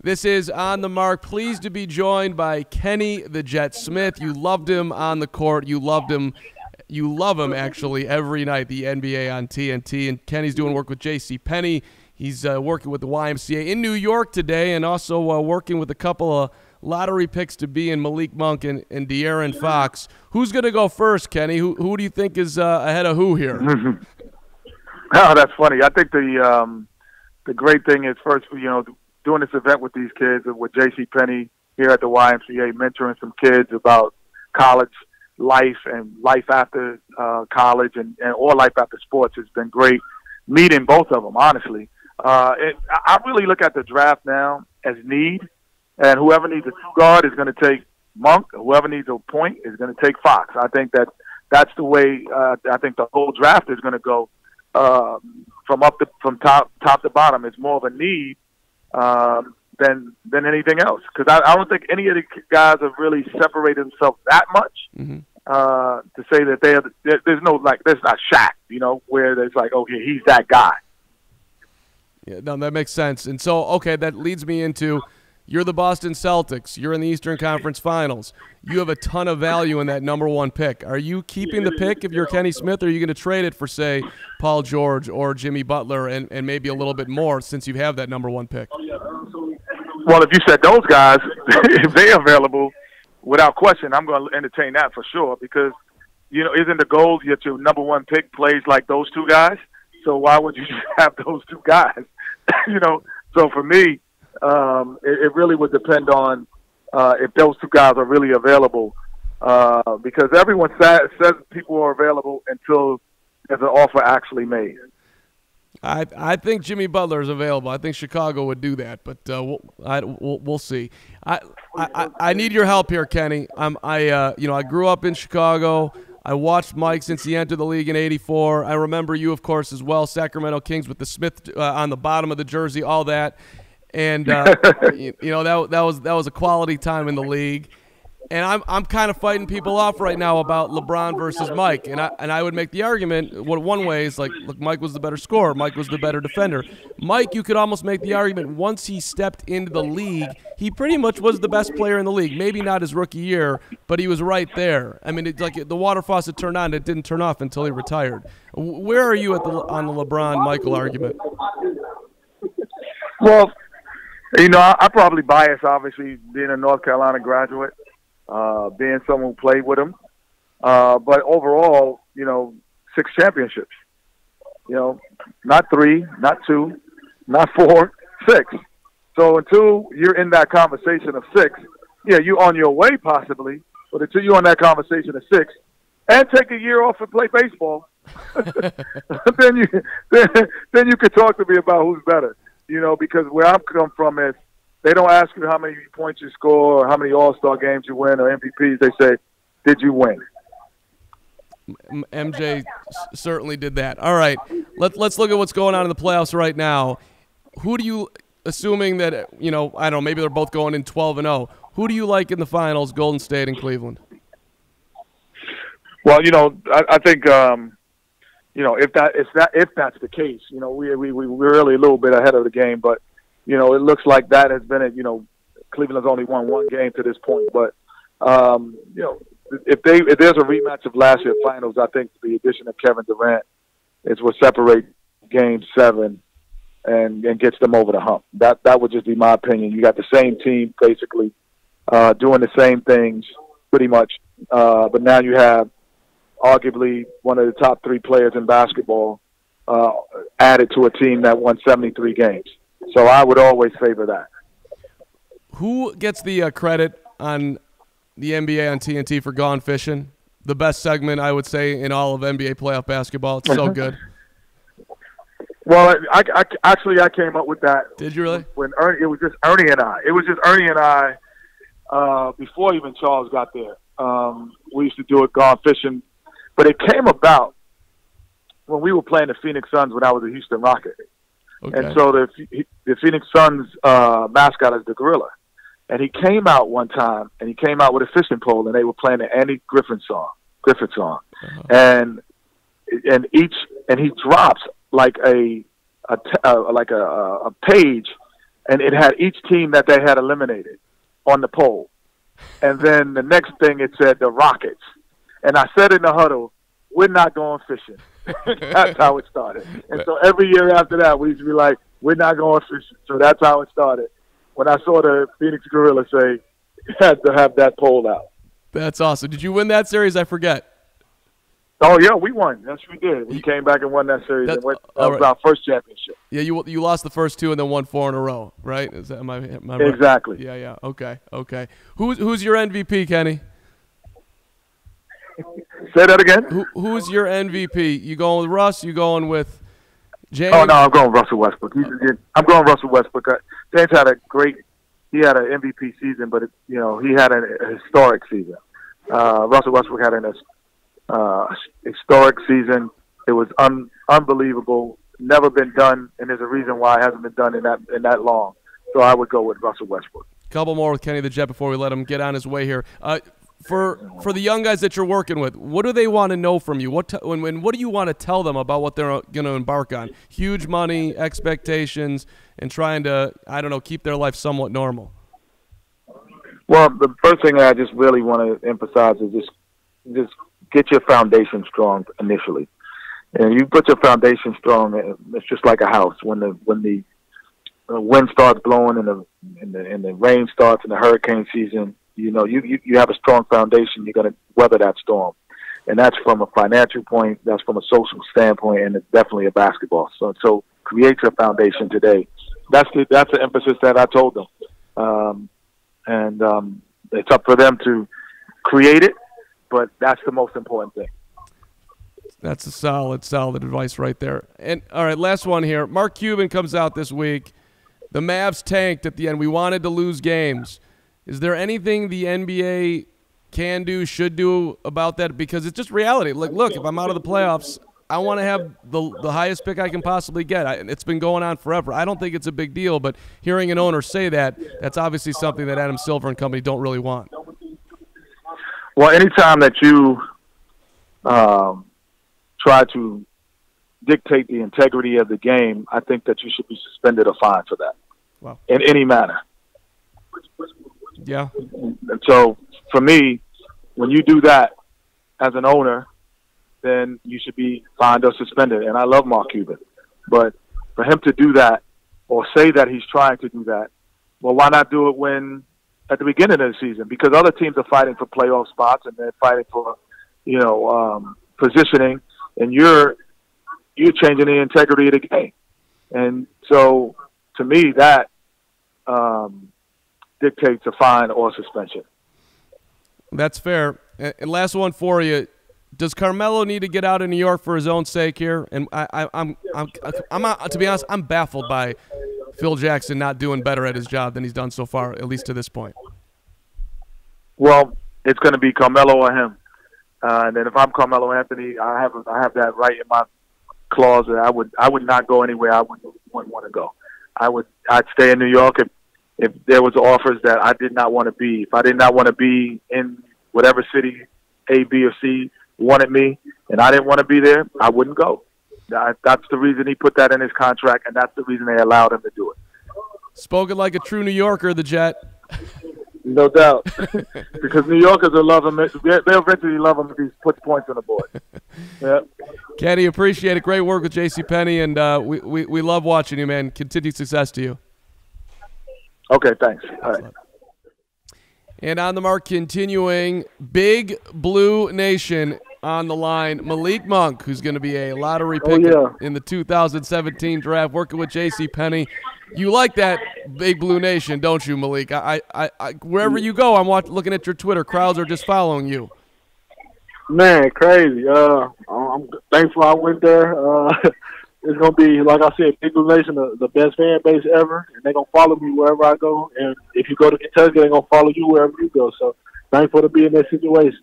This is On the Mark. Pleased to be joined by Kenny the Jet Smith. You loved him on the court. You loved him. You love him, actually, every night, the NBA on TNT. And Kenny's doing work with J.C. Penney. He's working with the YMCA in New York today, and also working with a couple of lottery picks to be in Malik Monk and De'Aaron Fox. Who's going to go first, Kenny? Who do you think is ahead of who here? Oh, that's funny. I think the great thing is, first, doing this event with these kids, with J.C. Penney here at the YMCA, mentoring some kids about college life and life after college or life after sports has been great. Meeting both of them, honestly. I really look at the draft now as need, and whoever needs a two-guard is going to take Monk. Whoever needs a point is going to take Fox. I think that's the way I think the whole draft is going to go from top to bottom. It's more of a need than anything else, because I don't think any of the guys have really separated themselves that much to say that there's not Shaq, where there's like, okay, he's that guy. Yeah, no, that makes sense. And so, okay, that leads me into, you're the Boston Celtics. You're in the Eastern Conference Finals. You have a ton of value in that #1 pick. Are you keeping the pick if you're Kenny Smith, or are you going to trade it for, say, Paul George or Jimmy Butler and maybe a little bit more since you have that #1 pick? Well, if you said those guys, if they're available, without question, I'm going to entertain that for sure, because, isn't the goal that your #1 pick plays like those two guys? So why would you just have those two guys? So for me, it really would depend on if those two guys are really available, because everyone says people are available until there's an offer actually made. I think Jimmy Butler is available. I think Chicago would do that, but we'll see. I need your help here, Kenny. I grew up in Chicago. I watched Mike since he entered the league in '84. I remember you, of course, as well. Sacramento Kings with the Smith on the bottom of the jersey, all that, and that was a quality time in the league. And I'm kind of fighting people off right now about LeBron versus Mike, and I would make the argument, one way is like, look, Mike was the better scorer, Mike was the better defender. Mike, you could almost make the argument, once he stepped into the league, he pretty much was the best player in the league. Maybe not his rookie year, but he was right there. I mean, it's like the water faucet turned on, it didn't turn off until he retired. Where are you on the LeBron-Michael argument? Well, I probably bias, obviously, being a North Carolina graduate. Being someone who played with him. But overall, 6 championships. Not 3, not 2, not 4, 6. So until you're in that conversation of 6, yeah, you're on your way possibly, but until you're on that conversation of 6, and take a year off and play baseball, then you could talk to me about who's better. Because where I'm come from is, they don't ask you how many points you score or how many All-Star games you win or MVPs. They say, did you win? MJ certainly did that. All right, let's look at what's going on in the playoffs right now. Who do you, assuming that, I don't know, maybe they're both going in 12-0, who do you like in the finals, Golden State and Cleveland? Well, I think, if that's the case, we're really a little bit ahead of the game, but it looks like that has been Cleveland's only won 1 game to this point. But, if there's a rematch of last year's finals, I think the addition of Kevin Durant is what separates Game 7 and gets them over the hump. That would just be my opinion. You got the same team basically doing the same things pretty much, but now you have arguably one of the top 3 players in basketball added to a team that won 73 games. So I would always favor that. Who gets the credit on the NBA on TNT for Gone Fishing? The best segment, I would say, in all of NBA playoff basketball. It's so good. Well, I came up with that. Did you really? When it was just Ernie and I. It was just Ernie and I before even Charles got there. We used to do it, Gone Fishing. But it came about when we were playing the Phoenix Suns when I was a Houston Rocket. Okay. And so the Phoenix Suns mascot is the gorilla. And he came out one time, and he came out with a fishing pole, and they were playing the Andy Griffith song. And he drops like a page and it had each team that they had eliminated on the poll. And then the next thing it said the Rockets. And I said in the huddle, we're not going fishing. That's how it started. And so every year after that, we used to be like, we're not going fishing. So that's how it started. When I saw the Phoenix Gorilla say, had to have that poll out. That's awesome. Did you win that series? I forget. Oh, yeah, we won. Yes, we did. We came back and won that series. That was our first championship. Yeah, you lost the first 2 and then won 4 in a row, right? Is that, am I right? Exactly. Yeah. Okay. Who's your MVP, Kenny? Say that again? Who's your MVP? You going with Russ? You going with James? Oh, no, I'm going Russell Westbrook. I'm going Russell Westbrook. James had an MVP season, but he had a historic season. Russell Westbrook had an historic season. It was unbelievable. Never been done, and there's a reason why it hasn't been done in that long. So I would go with Russell Westbrook. Couple more with Kenny the Jet before we let him get on his way here. For the young guys that you're working with, what do they want to know from you? What do you want to tell them about what they're going to embark on? Huge money, expectations, and trying to, I don't know, keep their life somewhat normal. Well, the first thing I just really want to emphasize is just get your foundation strong initially. And you put your foundation strong, it's just like a house. When the wind starts blowing and the rain starts in the hurricane season, you have a strong foundation. You're going to weather that storm, and that's from a financial point. That's from a social standpoint, and it's definitely a basketball. So create your foundation today. That's the emphasis that I told them, and it's up for them to create it. But that's the most important thing. That's a solid advice right there. And all right, last one here. Mark Cuban comes out this week. The Mavs tanked at the end. We wanted to lose games. Is there anything the NBA can do, should do about that? Because it's just reality. Like, look, if I'm out of the playoffs, I want to have the highest pick I can possibly get. It's been going on forever. I don't think it's a big deal, but hearing an owner say that, that's obviously something that Adam Silver and company don't really want. Well, anytime that you try to dictate the integrity of the game, I think that you should be suspended or fined for that. Wow. In any manner. Yeah. And so, for me, when you do that as an owner, then you should be fined or suspended. And I love Mark Cuban. But for him to do that or say that he's trying to do that, well, why not do it at the beginning of the season? Because other teams are fighting for playoff spots and they're fighting for, positioning, and you're changing the integrity of the game. And so, to me, that dictates a fine or suspension. That's fair. And last one for you: does Carmelo need to get out of New York for his own sake here? And I'm to be honest, I'm baffled by Phil Jackson not doing better at his job than he's done so far, at least to this point. Well, it's going to be Carmelo or him. And then if I'm Carmelo Anthony, I have that right in my clause that I would not go anywhere I wouldn't want to go. I'd stay in New York if there was offers that I did not want to be. If I did not want to be in whatever city A, B, or C wanted me, and I didn't want to be there, I wouldn't go. That's the reason he put that in his contract, and that's the reason they allowed him to do it. Spoken like a true New Yorker, the Jet. No doubt. Because New Yorkers will love him. They'll eventually love him if he puts points on the board. Yep. Kenny, appreciate it. Great work with JCPenney, and we love watching you, man. Continued success to you. Okay, thanks. All right. And on the mark, continuing, Big Blue Nation on the line. Malik Monk, who's going to be a lottery pick in the 2017 draft, working with JCPenney. You like that Big Blue Nation, don't you, Malik? I wherever you go, I'm looking at your Twitter. Crowds are just following you. Man, crazy. I'm thankful I went there. It's going to be, like I said, Big Blue Nation, the best fan base ever, and they're going to follow me wherever I go. And if you go to Kentucky, they're going to follow you wherever you go. So thankful to be in that situation.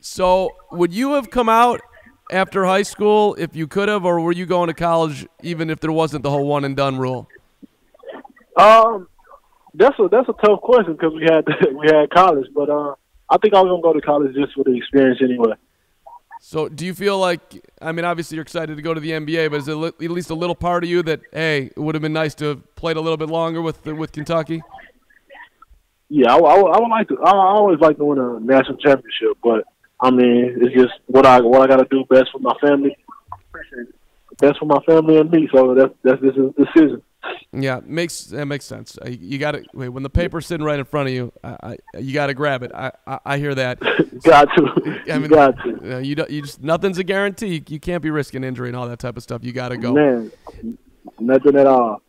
So would you have come out after high school if you could have, or were you going to college even if there wasn't the whole one-and-done rule? That's a tough question because we had college, but I think I was going to go to college just for the experience anyway. So do you feel like, I mean, obviously you're excited to go to the NBA, but is it at least a little part of you that, hey, it would have been nice to have played a little bit longer with Kentucky? Yeah, I would like to. I always like to win a national championship, but I mean, it's just what I got to do best for my family. Best for my family and me. So that's this is the decision. Yeah, that makes sense. You got to wait when the paper's sitting right in front of you. You got to grab it. I hear that. Got to. I mean, got to. You just nothing's a guarantee. You can't be risking injury and all that type of stuff. You got to go. Man, nothing at all.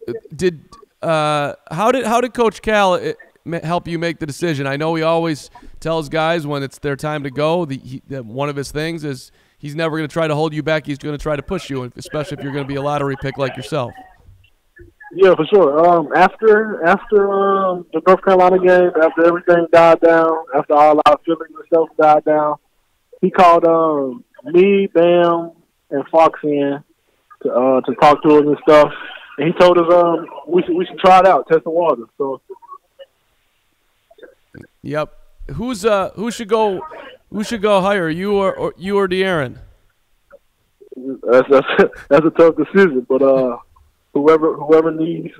How did Coach Cal help you make the decision? I know he always tells guys when it's their time to go. One of his things is he's never going to try to hold you back. He's going to try to push you, especially if you're going to be a lottery pick like yourself. Yeah, for sure. After the North Carolina game, after everything died down, after all our feelings and stuff died down, he called me, Bam, and Fox in to talk to us and stuff. And he told us we should try it out, test the water. So. Yep. Who should go higher, you or De'Aaron? That's a tough decision, but whoever needs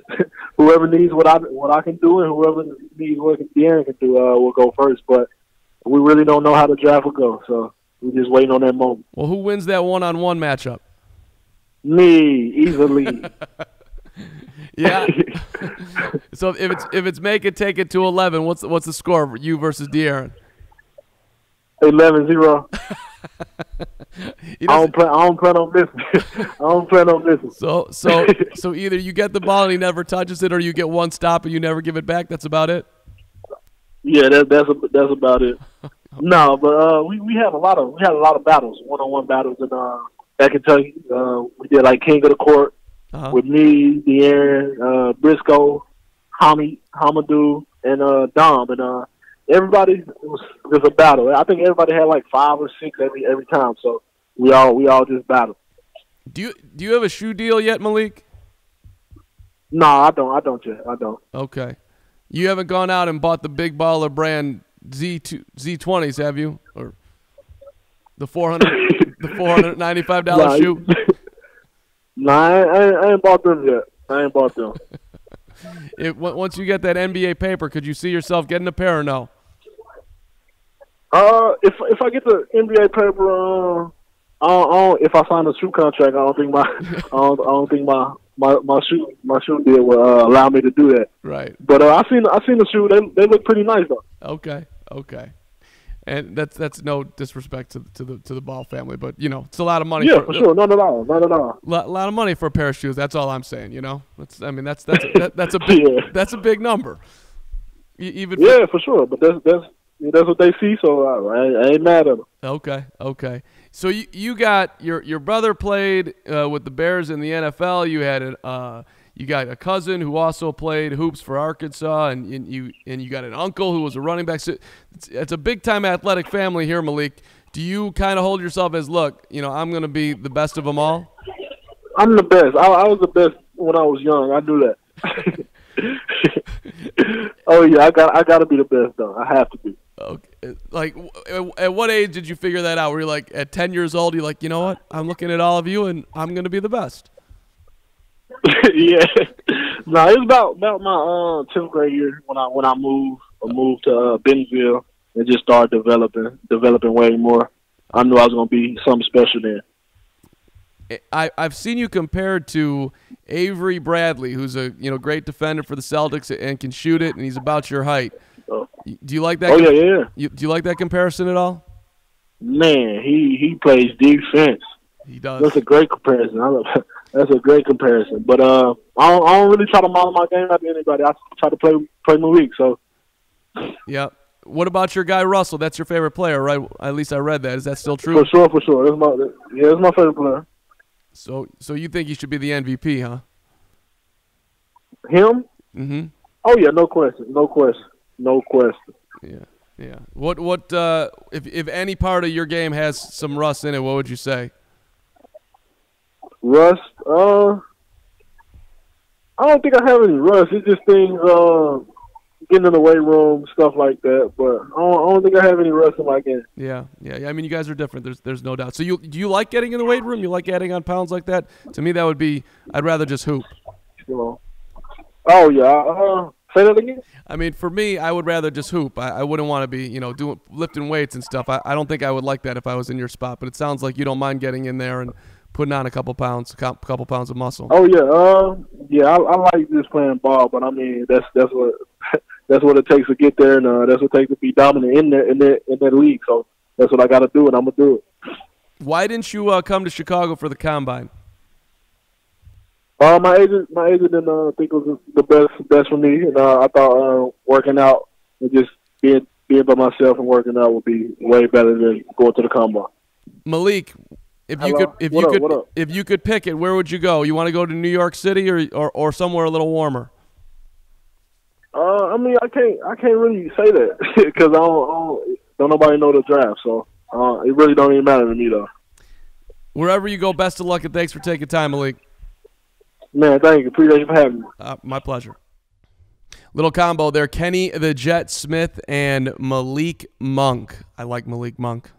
what I can do, and whoever needs what De'Aaron can do will go first. But we really don't know how the draft will go, so we're just waiting on that moment. Well, who wins that one-on-one matchup? Me, easily. Yeah. So if it's make it, take it to 11, what's the score for you versus De'Aaron? 11-0. I don't plan on missing. I don't plan on missing. So either you get the ball and he never touches it, or you get one stop and you never give it back. That's about it. Yeah, that's about it. No, but we had a lot of battles, one-on-one battles at Kentucky. We did like King of the Court with me, De'Aaron, Briscoe, Hamadou, and Dom, and everybody was a battle. I think everybody had like 5 or 6 every time. So we all just battled. Do you have a shoe deal yet, Malik? No, I don't yet. I don't. Okay. You haven't gone out and bought the Big Baller brand Z20s, have you? Or the $495 shoe? No, I ain't bought them yet. I ain't bought them. Once you get that NBA paper, could you see yourself getting a pair or no? If I get the NBA paper, if I sign a shoe contract, I don't think my shoe deal will allow me to do that. Right. But I seen the shoe. They look pretty nice though. Okay. And that's no disrespect to the Ball family, but it's a lot of money. Yeah, for sure, not at all. A lot of money for a pair of shoes. That's all I'm saying. That's a big number. For sure. But that's what they see. So I ain't mad at them. Okay. So you got your brother played with the Bears in the NFL. You had you got a cousin who also played hoops for Arkansas, and you got an uncle who was a running back. So it's a big-time athletic family here, Malik. Do you kind of hold yourself as, look, I'm going to be the best of them all? I'm the best. I was the best when I was young. I knew that. Oh, yeah, I got to be the best, though. I have to be. Okay. Like, at what age did you figure that out? Were you like, at 10 years old, you're like, you know what? I'm looking at all of you, and I'm going to be the best. Yeah, no, it was about my 10th grade year when I moved to Bentonville and just started developing way more. I knew I was gonna be something special there. I've seen you compared to Avery Bradley, who's a great defender for the Celtics and can shoot it, and he's about your height. Do you like that? Oh yeah. Do you like that comparison at all? Man, he plays defense. He does. That's a great comparison. That's a great comparison. But I don't really try to model my game after anybody. I try to play Malik. So. Yeah. What about your guy Russell? That's your favorite player, right? At least I read that. Is that still true? For sure. That's my favorite player. So you think he should be the MVP, huh? Him? Mm-hmm. Oh yeah, no question. Yeah. What if any part of your game has some rust in it, what would you say? Rust? I don't think I have any rust. It's just things getting in the weight room, stuff like that. But I don't think I have any rust in my game. Yeah. I mean, you guys are different. There's no doubt. So do you like getting in the weight room? You like adding on pounds like that? To me, that would be. I'd rather just hoop. Oh yeah. Say that again. I mean, for me, I would rather just hoop. I wouldn't want to be, lifting weights and stuff. I don't think I would like that if I was in your spot. But it sounds like you don't mind getting in there and putting on a couple pounds of muscle. Oh yeah. I like just playing ball, but I mean that's what that's what it takes to get there, and that's what it takes to be dominant in that league. So that's what I got to do, and I'm gonna do it. Why didn't you come to Chicago for the combine? My agent didn't think it was the best for me, and I thought working out and just being by myself and working out would be way better than going to the combine. Malik, if you could pick it, where would you go? You want to go to New York City or somewhere a little warmer? I mean, I can't really say that because don't nobody know the draft, so it really don't even matter to me though. Wherever you go, best of luck and thanks for taking time, Malik. Man, thank you. Appreciate you for having me. My pleasure. Little combo there. Kenny the Jet Smith and Malik Monk. I like Malik Monk.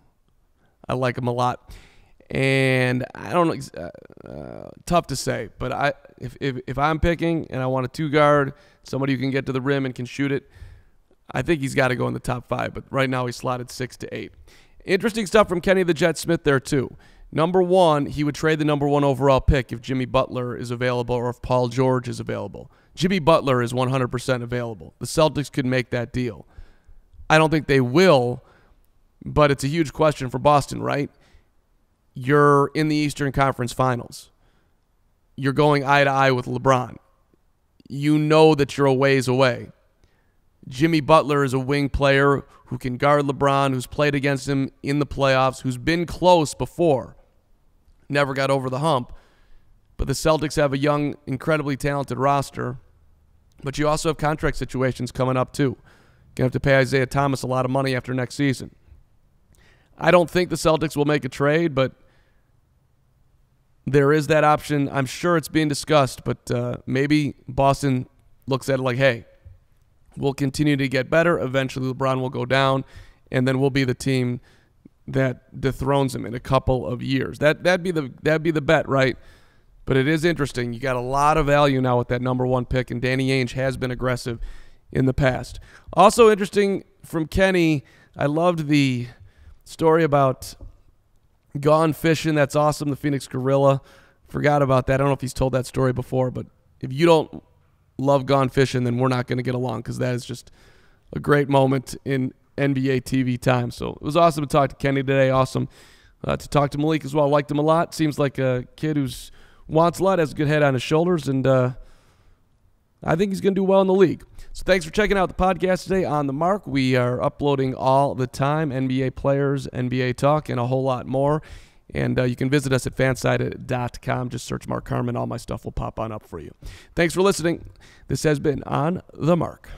I like him a lot. And I don't know, tough to say, but if I'm picking and I want a two-guard, somebody who can get to the rim and can shoot it, I think he's got to go in the top 5. But right now he's slotted 6 to 8. Interesting stuff from Kenny the Jet Smith there too. Number 1, he would trade the number 1 overall pick if Jimmy Butler is available or if Paul George is available. Jimmy Butler is 100% available. The Celtics could make that deal. I don't think they will, but it's a huge question for Boston, right? You're in the Eastern Conference Finals. You're going eye to eye with LeBron. You know that you're a ways away. Jimmy Butler is a wing player who can guard LeBron, who's played against him in the playoffs, who's been close before. Never got over the hump. But the Celtics have a young, incredibly talented roster. But you also have contract situations coming up too. You're going to have to pay Isaiah Thomas a lot of money after next season. I don't think the Celtics will make a trade, but there is that option. I'm sure it's being discussed, but maybe Boston looks at it like, hey, we'll continue to get better. Eventually LeBron will go down, and then we'll be the team that dethrones him in a couple of years. That'd be the bet, right? But it is interesting. You got a lot of value now with that number 1 pick, and Danny Ainge has been aggressive in the past. Also interesting from Kenny, I loved the story about gone fishing. That's awesome. The Phoenix Gorilla. Forgot about that. I don't know if he's told that story before, but if you don't love gone fishing, then we're not going to get along because that is just a great moment in NBA TV time. So it was awesome to talk to Kenny today. Awesome to talk to Malik as well. I liked him a lot. Seems like a kid who's wants a lot, has a good head on his shoulders, and I think he's going to do well in the league. So thanks for checking out the podcast today on The Mark. We are uploading all the time, NBA players, NBA talk, and a whole lot more. And you can visit us at fansided.com. Just search Mark Carman. All my stuff will pop on up for you. Thanks for listening. This has been On The Mark.